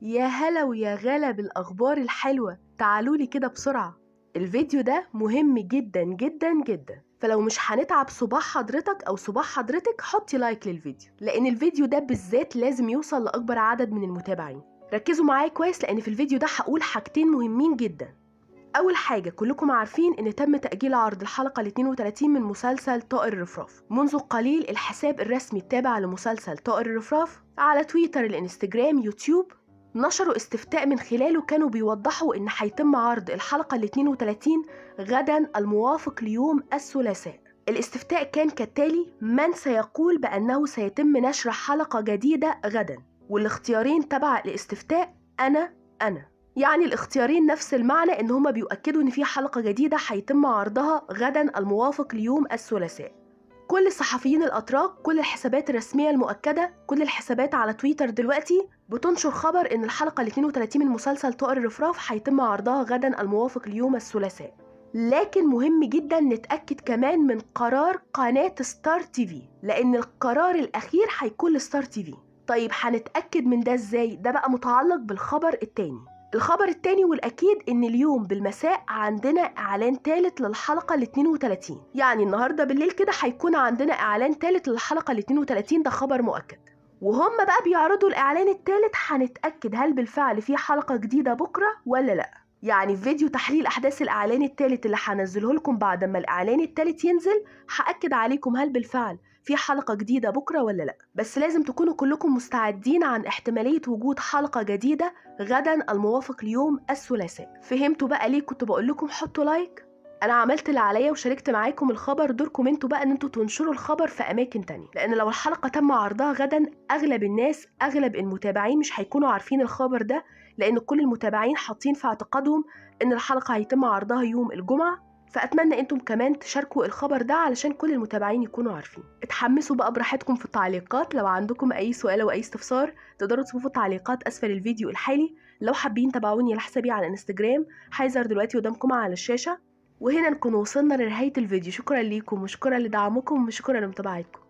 يا هلا ويا غلا بالأخبار الحلوة، تعالولي كده بسرعة. الفيديو ده مهم جدا جدا جدا، فلو مش هنتعب صباح حضرتك أو صباح حضرتك حطي لايك للفيديو، لأن الفيديو ده بالذات لازم يوصل لأكبر عدد من المتابعين. ركزوا معايا كويس لأن في الفيديو ده هقول حاجتين مهمين جدا. أول حاجة، كلكم عارفين إن تم تأجيل عرض الحلقة ال 32 من مسلسل طائر الرفراف. منذ قليل الحساب الرسمي التابع لمسلسل طائر الرفراف على تويتر، الانستجرام، يوتيوب نشروا استفتاء من خلاله كانوا بيوضحوا إن هيتم عرض الحلقة ال 32 غدا الموافق ليوم الثلاثاء. الاستفتاء كان كالتالي: من سيقول بأنه سيتم نشر حلقة جديدة غدا؟ والاختيارين تبع الاستفتاء أنا. يعني الاختيارين نفس المعنى، ان هما بيؤكدوا ان في حلقة جديدة هيتم عرضها غدا الموافق ليوم الثلاثاء. كل الصحفيين الاتراك، كل الحسابات الرسمية المؤكدة، كل الحسابات على تويتر دلوقتي بتنشر خبر ان الحلقة ال 32 من مسلسل طائر الرفراف هيتم عرضها غدا الموافق ليوم الثلاثاء. لكن مهم جدا نتأكد كمان من قرار قناة ستار تي في، لان القرار الاخير هيكون لستار تي في. طيب هنتأكد من ده ازاي؟ ده بقى متعلق بالخبر التاني. الخبر التاني والأكيد إن اليوم بالمساء عندنا إعلان تالت للحلقة ال 32، يعني النهاردة بالليل كده هيكون عندنا إعلان تالت للحلقة ال 32، ده خبر مؤكد. وهم بقى بيعرضوا الإعلان التالت هنتأكد هل بالفعل في حلقة جديدة بكرة ولا لأ. يعني في فيديو تحليل أحداث الإعلان التالت اللي هنزله لكم بعد ما الإعلان التالت ينزل، هأكد عليكم هل بالفعل في حلقة جديدة بكرة ولا لأ. بس لازم تكونوا كلكم مستعدين عن احتمالية وجود حلقة جديدة غدا الموافق ليوم الثلاثاء. فهمتوا بقى ليه كنت بقول لكم حطوا لايك؟ انا عملت اللي عليا وشاركت معاكم الخبر، دوركم انتوا بقى ان انتوا تنشروا الخبر في اماكن تانية، لان لو الحلقة تم عرضها غدا اغلب الناس، اغلب المتابعين مش هيكونوا عارفين الخبر ده، لان كل المتابعين حاطين في اعتقادهم ان الحلقة هيتم عرضها يوم الجمعة. فأتمنى أنتم كمان تشاركوا الخبر ده علشان كل المتابعين يكونوا عارفين. اتحمسوا بقى براحتكم في التعليقات، لو عندكم أي سؤال أو أي استفسار تقدروا تسيبوه في التعليقات أسفل الفيديو الحالي. لو حابين تابعوني على حسابي على انستجرام هيظهر دلوقتي قدامكم على الشاشة. وهنا نكون وصلنا لنهاية الفيديو. شكرا ليكم وشكرا لدعمكم وشكرا لمتابعتكم.